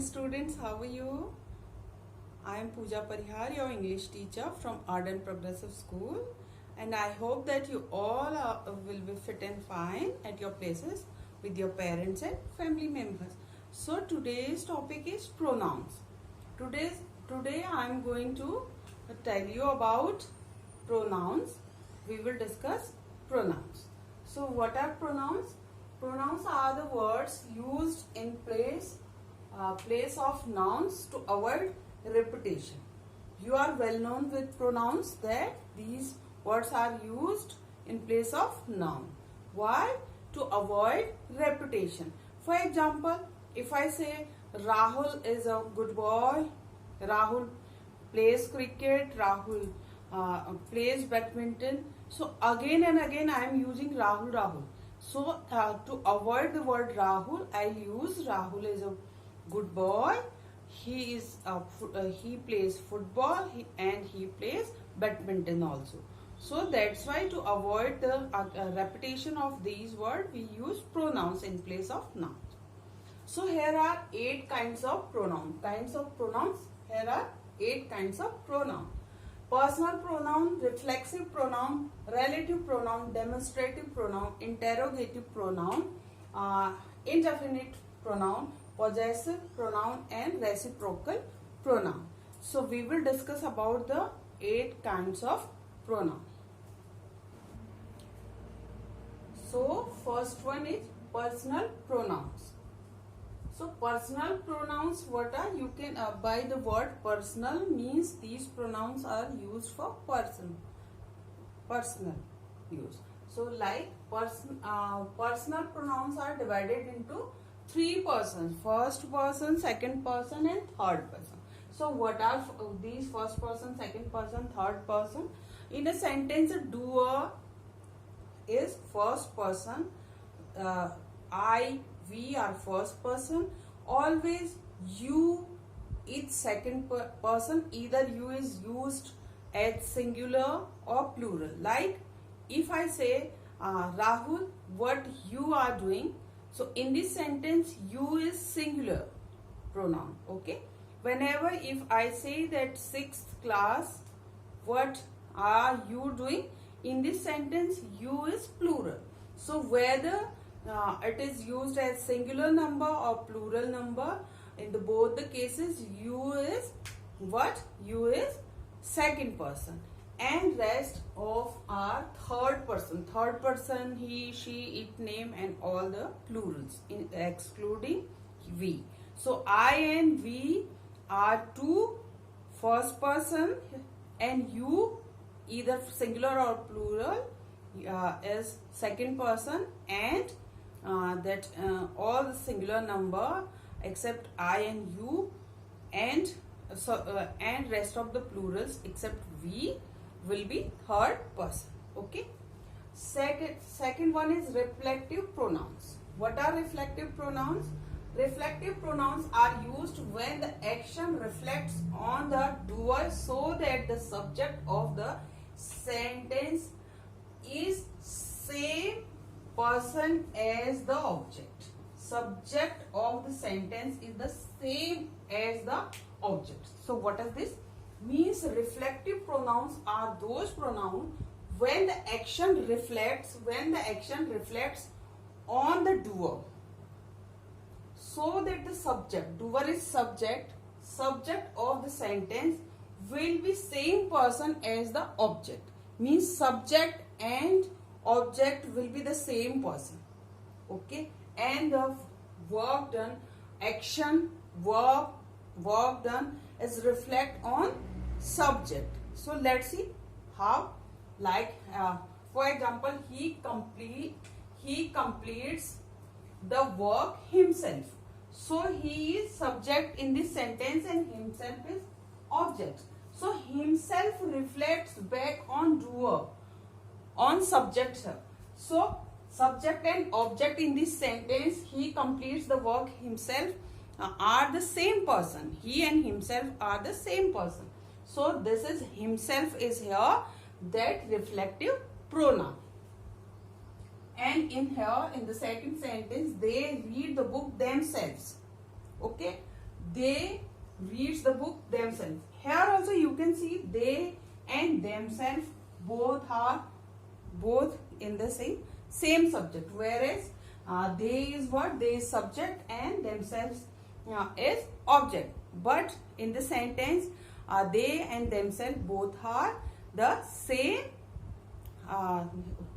students, how are you? I am Pooja Parihar, your English teacher from Arden Progressive School, and I hope that you all will be fit and fine at your places with your parents and family members. So today's topic is pronouns. Today I am going to tell you about pronouns. We will discuss pronouns. So what are pronouns? Pronouns are the words used in place of nouns to avoid repetition. You are well known with pronouns that these words are used in place of noun. Why? To avoid repetition. For example, if I say Rahul is a good boy, Rahul plays cricket, Rahul plays badminton. So again and again I am using Rahul. So to avoid the word Rahul, I use Rahul is a good boy. He plays football and he plays badminton also. So that's why to avoid the repetition of these words, we use pronouns in place of nouns. So here are 8 kinds of pronouns. Here are 8 kinds of pronouns. Personal pronoun, reflexive pronoun, relative pronoun, demonstrative pronoun, interrogative pronoun, indefinite pronoun, possessive pronoun and reciprocal pronoun. So we will discuss about the 8 kinds of pronoun. So first one is personal pronouns. So personal pronouns, what are? You can by the word personal means these pronouns are used for personal use. So like personal pronouns are divided into 3 persons: first person, second person and third person. So what are these first person, second person, third person? In a sentence, a doer is first person, I, we are first person. Always you is second person. Either you is used as singular or plural. Like if I say Rahul, what you are doing? So in this sentence, you is singular pronoun. Okay. Whenever if I say that 6th class, what are you doing? In this sentence, you is plural. So whether it is used as singular number or plural number, in both the cases, you is what? You is second person, and rest of are third person. Third person, he, she, it, name and all the plurals, excluding we. So I and we are 2 first person, and you, either singular or plural, is second person, and all the singular number except I and you, and and rest of the plurals except we will be third person. Okay. Second one is reflective pronouns. What are reflective pronouns? Reflective pronouns are used when the action reflects on the doer so that the subject of the sentence is same person as the object. Subject of the sentence is the same as the object. So what does this means? Reflective pronouns are those pronouns when the action reflects on the doer, so that the subject, doer is subject of the sentence will be same person as the object. Means subject and object will be the same person. Okay. And the work done, action, work done is reflect on subject. So let's see how. Like for example, he completes the work himself. So he is subject in this sentence and himself is object. So himself reflects back on doer, on subject. So subject and object in this sentence, he completes the work himself, are the same person. He and himself are the same person. So this is himself is here, that reflective pronoun. And in here, in the second sentence, they read the book themselves. Okay. they reads the book themselves. Here also you can see they and themselves both in the same subject, whereas they is what? They is subject and themselves is object. But in the sentence, they and themselves both are the same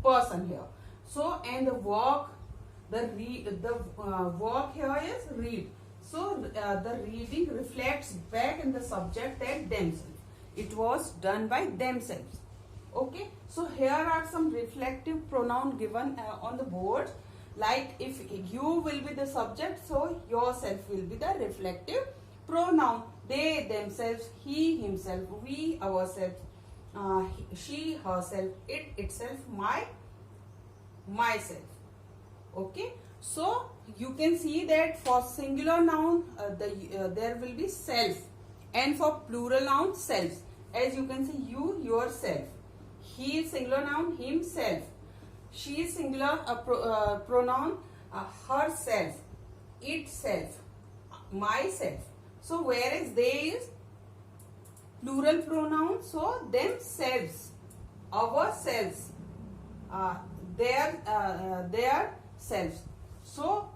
person here. So, and the work, work here is read. So, the reading reflects back in the subject that themselves. It was done by themselves. Okay. So, here are some reflective pronoun given on the board. Like if you will be the subject, so yourself will be the reflective pronoun. They, themselves, he, himself, we, ourselves, she, herself, it, itself, myself. Okay. So you can see that for singular noun there will be self, and for plural noun selves. As you can see, you, yourself. He is singular noun, himself. She is singular pronoun, herself, itself, myself. So whereas they is plural pronoun, so themselves, ourselves, their selves. So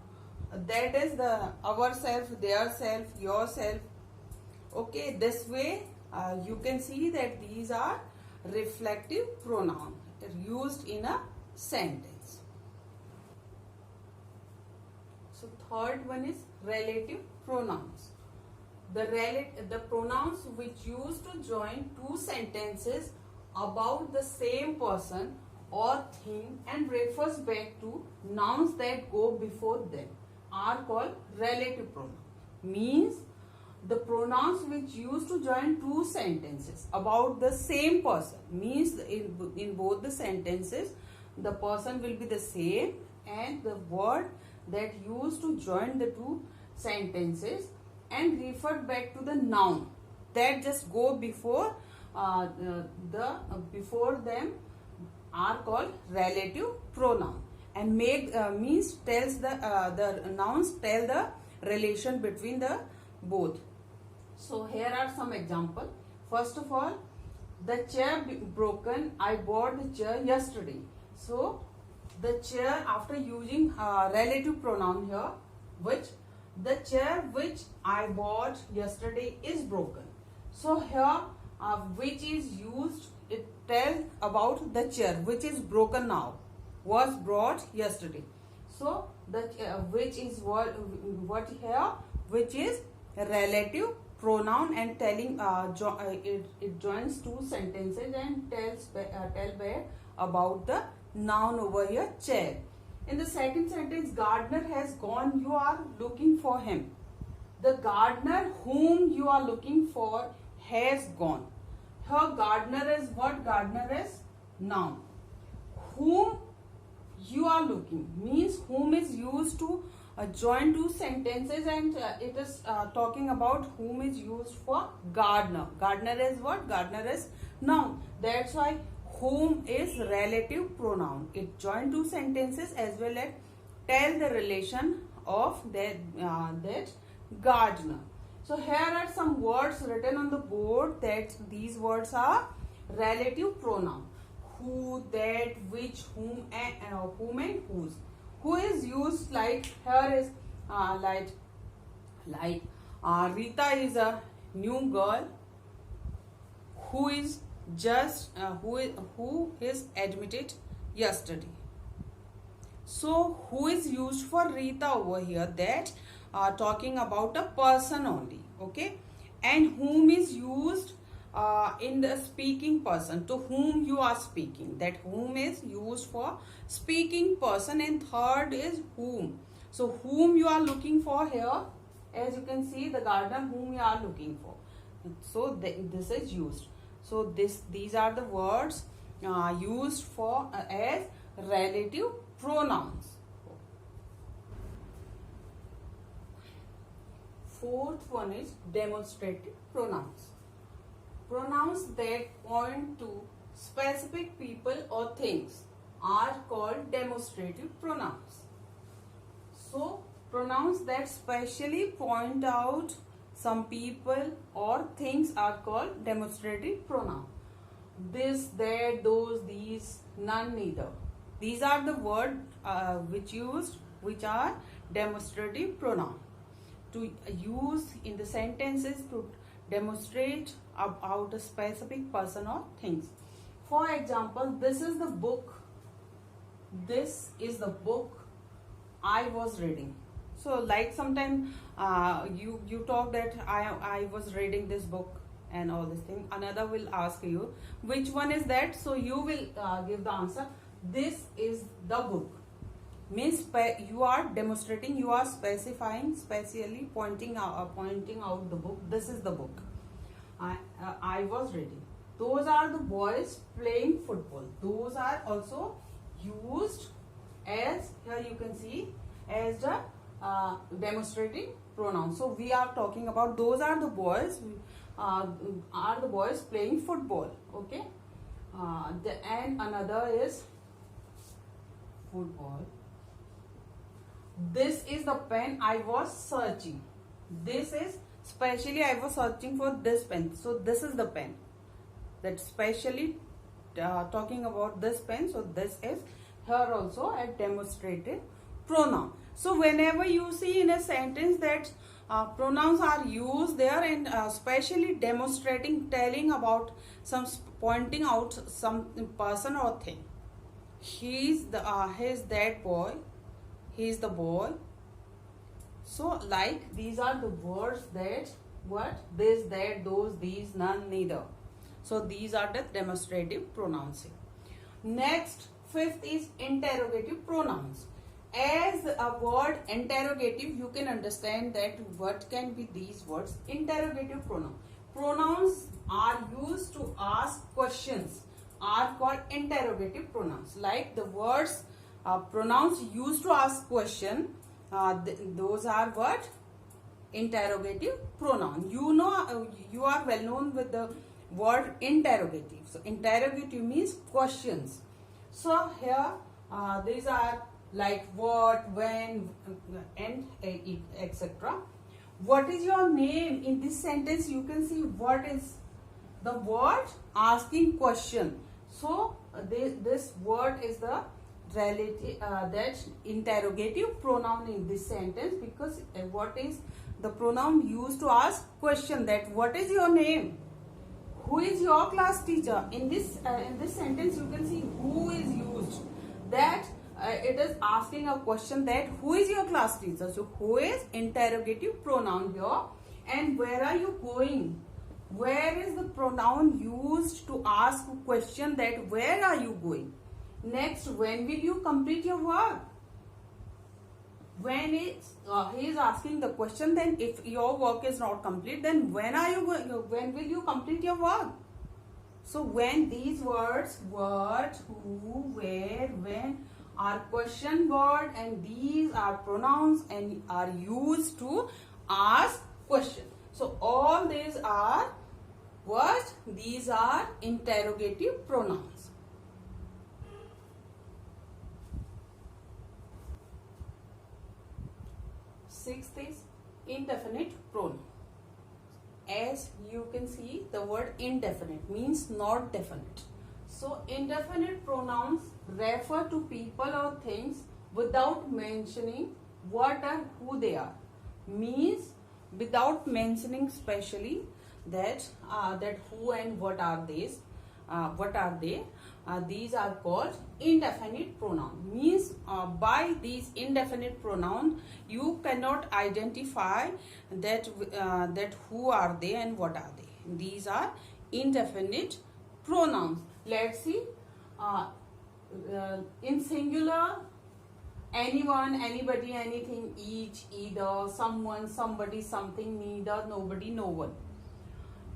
that is the ourself, their self, yourself. Okay, this way you can see that these are reflective pronoun used in a sentence. So third one is relative pronouns. The pronouns which used to join two sentences about the same person or thing and refers back to nouns that go before them are called relative pronoun. Means the pronouns which used to join two sentences about the same person, means in both the sentences the person will be the same, and the word that used to join the two sentences and refer back to the noun that just go before before them are called relative pronoun, and means tells the nouns tell the relation between the both. So here are some example. First of all, the chair broken. I bought the chair yesterday. So the chair, after using relative pronoun here, which the chair which I bought yesterday is broken. So here which is used, it tells about the chair which is broken now, was brought yesterday. So the which is what here, which is relative pronoun and telling it joins two sentences and tell back about the noun over here, chair. In the second sentence, gardener has gone, you are looking for him. The gardener whom you are looking for has gone. Here gardener is what? Gardener is noun. Whom you are looking means whom is used to join two sentences, and it is talking about whom is used for gardener. Gardener is what? Gardener is noun. That's why whom is relative pronoun. It join two sentences as well as tell the relation of that gardener. So here are some words written on the board that these words are relative pronoun. Who, that, which, whom and whose. Who is used like here is Rita is a new girl who is just who is admitted yesterday. So who is used for Rita over here? That talking about a person only. Okay, and whom is used in the speaking person, to whom you are speaking. That whom is used for speaking person, and third is whom. So whom you are looking for here, as you can see, the gardener whom you are looking for. So this is used. So these are the words used for as relative pronouns. Fourth one is demonstrative pronouns. Pronouns that point to specific people or things are called demonstrative pronouns. So pronouns that specially point out some people or things are called demonstrative pronoun. This, that, those, these, none, neither. These are the words which are demonstrative pronoun to use in the sentences to demonstrate about a specific person or things. For example, this is the book. This is the book I was reading. So like sometimes you talk that I was reading this book and all this thing. Another will ask you which one is that. So you will give the answer. This is the book. Means you are demonstrating, you are specifying, specially pointing out the book. This is the book I was reading. Those are the boys playing football. Those are also used as, here you can see, as the demonstrating pronoun. So we are talking about those are the boys playing football. Okay. And another is football. This is the pen I was searching. This is specially I was searching for this pen. So this is the pen. That specially talking about this pen. So this is here also a demonstrative pronoun. So whenever you see in a sentence that pronouns are used there and specially demonstrating, telling about some, pointing out some person or thing. He's that boy. He's the boy. So like these are the words that what, this, that, those, these, none, neither. So these are the demonstrative pronouns. Next, fifth is interrogative pronouns. As a word interrogative, you can understand that what can be these words. Interrogative pronoun. Pronouns are used to ask questions are called interrogative pronouns. Like the words pronouns used to ask question, those are what? Interrogative pronoun. You know, you are well known with the word interrogative. So interrogative means questions. So here these are like what, when, and etc. What is your name? In this sentence you can see what is the word asking question. So this word is the relative that interrogative pronoun in this sentence, because what is the pronoun used to ask question, that what is your name, who is your class teacher. In this sentence you can see who is used, that it is asking a question that who is your class teacher. So who is interrogative pronoun here. And where are you going? Where is the pronoun used to ask a question, that where are you going? Next, when will you complete your work? When he is asking the question, then if your work is not complete, then when are you going? When will you complete your work? So when these words, what, who, where, when, are question word, and these are pronouns and are used to ask question. So all these are what? These are interrogative pronouns. Sixth is indefinite pronoun. As you can see, the word indefinite means not definite. So indefinite pronouns refer to people or things without mentioning what or who they are. Means without mentioning specially that who and what are these. These are called indefinite pronoun. Means by these indefinite pronoun you cannot identify that who are they and what are they. These are indefinite pronouns. Let's see, in singular, anyone, anybody, anything, each, either, someone, somebody, something, neither, nobody, no one.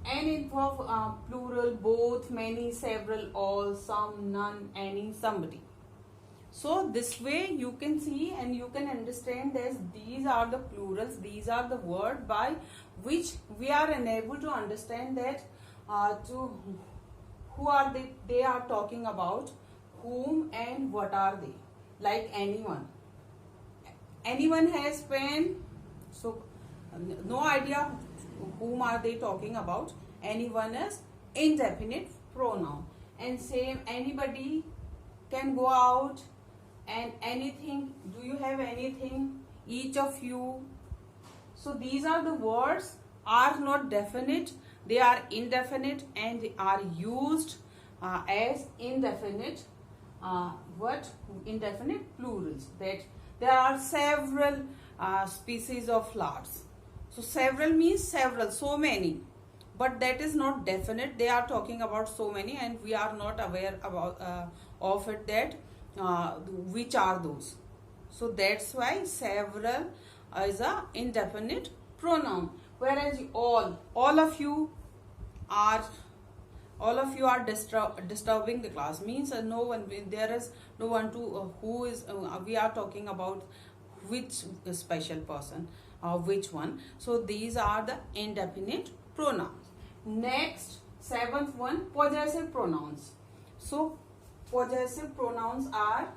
And in for plural, both, many, several, all, some, none, any, somebody. So this way you can see and you can understand that these are the plurals, these are the word by which we are unable to understand that who are they? They are talking about whom and what are they. Like anyone. Anyone has pen? So no idea whom are they talking about? Anyone is indefinite pronoun. And same, anybody can go out, and anything. Do you have anything? Each of you. So these are the words are not definite. They are indefinite and they are used as indefinite. What indefinite plurals, that there are several species of flowers. So several means several, so many, but that is not definite. They are talking about so many and we are not aware about of it, that which are those. So that's why several is a indefinite pronoun. Whereas all of you are disturbing the class, means no one, there is no one to who is we are talking about which special person or which one. So these are the indefinite pronouns. Next, seventh one, possessive pronouns. So possessive pronouns are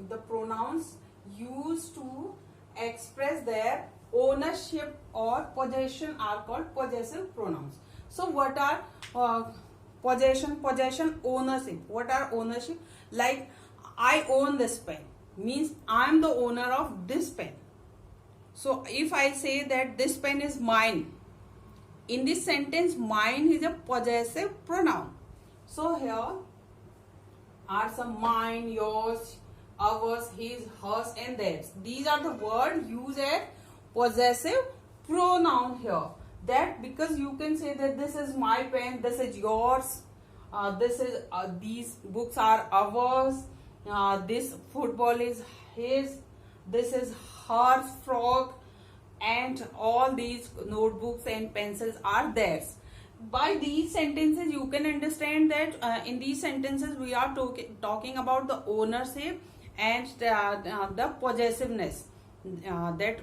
the pronouns used to express their ownership or possession are called possessive pronouns. So what are possession, ownership? What are ownership? Like, I own this pen, means I am the owner of this pen. So if I say that this pen is mine, in this sentence mine is a possessive pronoun. So here are some mine, yours, ours, his, hers and theirs. These are the words used as possessive pronoun here. That because you can say that this is my pen, this is yours, this is these books are ours, this football is his, this is her frock, and all these notebooks and pencils are theirs. By these sentences you can understand that in these sentences we are talking about the ownership and the possessiveness. That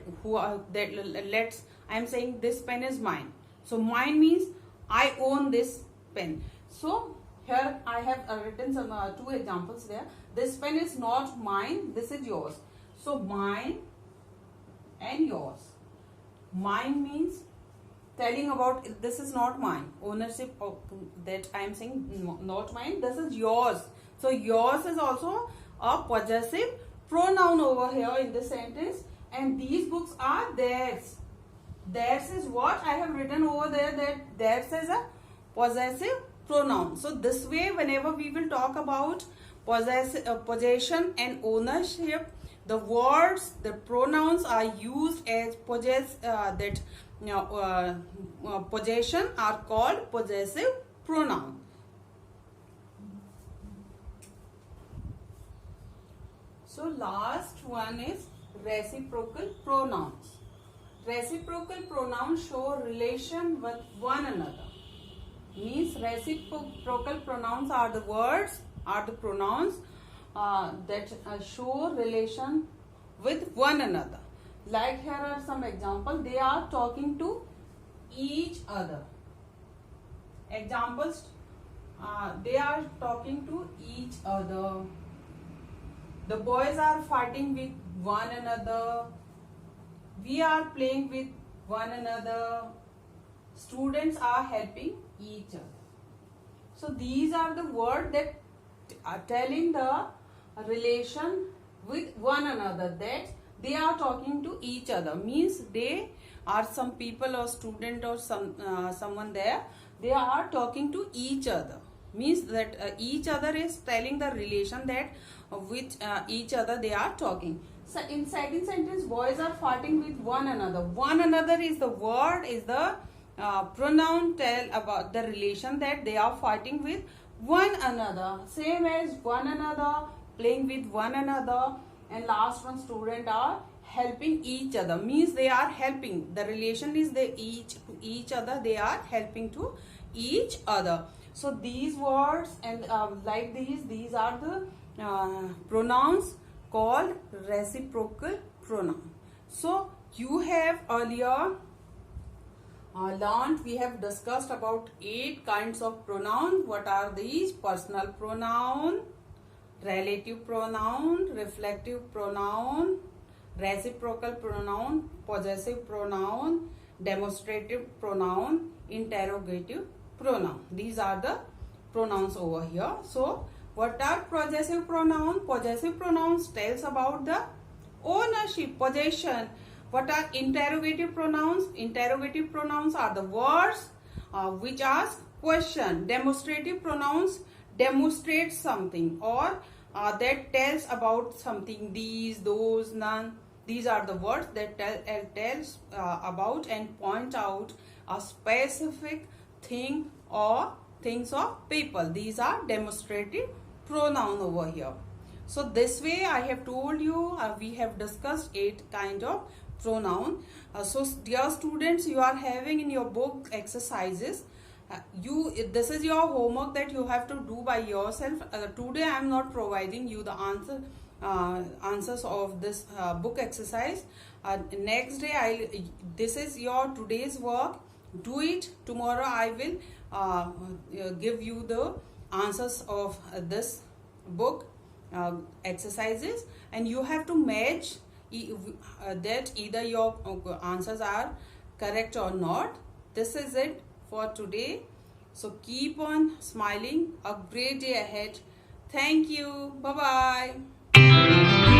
let's, I am saying this pen is mine. So mine means I own this pen. So here I have written some two examples there. This pen is not mine, this is yours. So mine and yours. Mine means telling about this is not mine, ownership of that I am saying not mine, this is yours. So yours is also a possessive pronoun over here in this sentence, and these books are theirs. Theirs is what I have written over there, that theirs is a possessive pronoun. So this way, whenever we will talk about possession and ownership, the words, the pronouns are used as possession are called possessive pronoun. So last one is reciprocal pronouns. Reciprocal pronouns show relation with one another. Means reciprocal pronouns are the words, are the pronouns that show relation with one another. Like here are some examples. They are talking to each other. Examples, they are talking to each other. The boys are fighting with one another. We are playing with one another. Students are helping each other. So these are the words that are telling the relation with one another, that they are talking to each other. Means they are some people or student or someone there. They are talking to each other. Means that each other is telling the relation that with each other they are talking. So in second sentence, boys are fighting with one another. One another is the word, is the pronoun, tell about the relation that they are fighting with one another. Same as one another, playing with one another, and last one, student are helping each other. Means they are helping. The relation is they each other. They are helping to each other. So these words and like these are the pronouns called reciprocal pronoun. So you have earlier learned, we have discussed about 8 kinds of pronoun. What are these? Personal pronoun, relative pronoun, reflective pronoun, reciprocal pronoun, possessive pronoun, demonstrative pronoun, interrogative pronoun. These are the pronouns over here. So what are possessive pronoun? Possessive pronouns tells about the ownership, possession. What are interrogative pronouns? Interrogative pronouns are the words which ask question. Demonstrative pronouns demonstrate something, or that tells about something. These, those, none. These are the words that tells about and point out a specific thing or things or people. These are demonstrative pronoun over here. So this way I have told you, we have discussed 8 kind of pronoun. So dear students, you are having in your book exercises. This is your homework that you have to do by yourself. Today I am not providing you the answers of this book exercise. Next day this is your today's work. Do it. Tomorrow I will give you the answers of this book exercises, and you have to match that either your answers are correct or not. This is it for today. So keep on smiling. A great day ahead. Thank you. Bye bye.